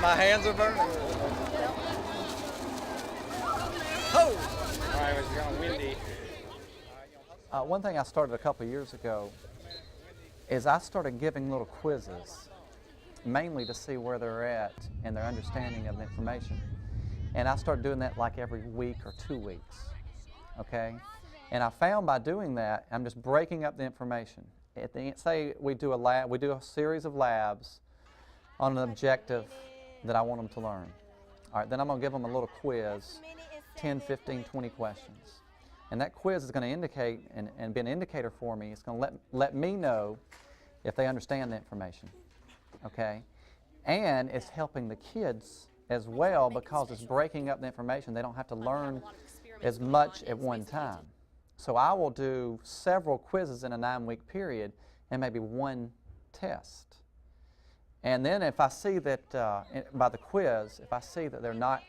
My hands are burning. Oh! All right, it was going windy. One thing I started a couple years ago is I started giving little quizzes, mainly to see where they're at and their understanding of the information. And I started doing that like every week or 2 weeks, okay? And I found by doing that, I'm just breaking up the information. At the end, say we do a series of labs on an objective that I want them to learn. All right, then I'm going to give them a little quiz, 10, 15, 20 questions. And that quiz is going to indicate and be an indicator for me. It's going to let me know if they understand the information, okay? And it's helping the kids as well because it's breaking up the information. They don't have to learn as much at one time. So I will do several quizzes in a 9-week period and maybe one test. And then if I see that by the quiz, if I see that they're not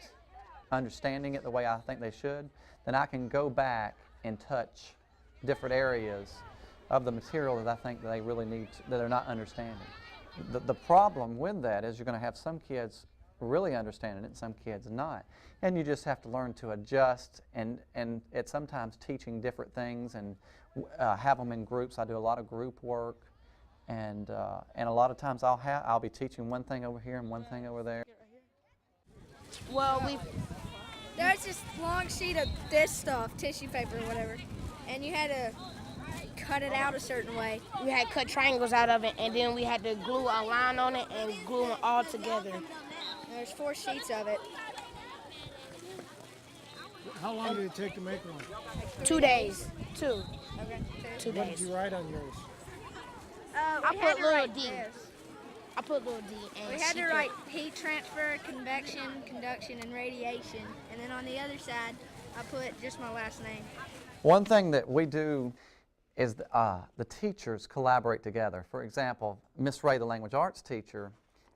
understanding it the way I think they should, then I can go back and touch different areas of the material that I think that they really need, that they're not understanding. The problem with that is you're going to have some kids really understanding it and some kids not. And you just have to learn to adjust and it's sometimes teaching different things and have them in groups. I do a lot of group work and a lot of times I'll be teaching one thing over here and one thing over there. Well, there's this long sheet of this stuff, tissue paper or whatever, and you had to cut it out a certain way. we had cut triangles out of it, and then we had to glue a line on it and glue them all together. There's 4 sheets of it. How long did it take to make one? 2 days. Two. Okay. 2 What did days. you write on yours? We I had put to little write D. this. I put little D. And We had she to put- write heat transfer, convection, conduction, and radiation. And then on the other side, I put just my last name. One thing that we do is the teachers collaborate together. For example, Miss Ray, the language arts teacher,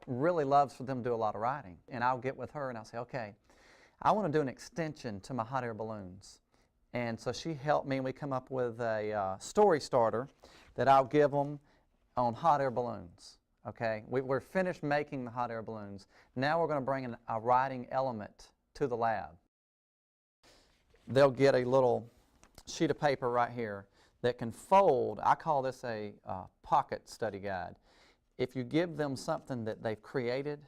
really loves for them to do a lot of writing. And I'll get with her and I'll say, okay, I want to do an extension to my hot air balloons. And so she helped me and we come up with a story starter that I'll give them on hot air balloons. Okay, we're finished making the hot air balloons. Now we're going to bring in a writing element to the lab. They'll get a little sheet of paper right here that can fold. I call this a pocket study guide. If you give them something that they've created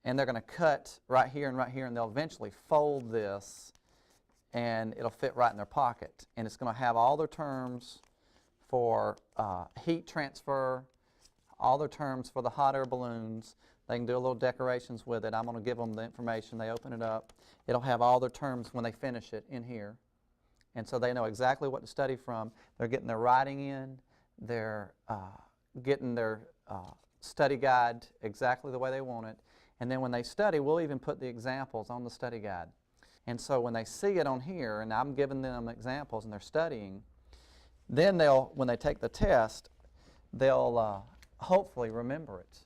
and they're going to cut right here, and they'll eventually fold this and it'll fit right in their pocket. And it's going to have all their terms for heat transfer, all their terms for the hot air balloons. They can do a little decorations with it. I'm going to give them the information. They open it up. It'll have all their terms when they finish it in here. And so they know exactly what to study from. They're getting their writing in. They're getting their study guide exactly the way they want it. And then when they study, we'll even put the examples on the study guide. And so when they see it on here, and I'm giving them examples and they're studying, then when they take the test, they'll hopefully remember it.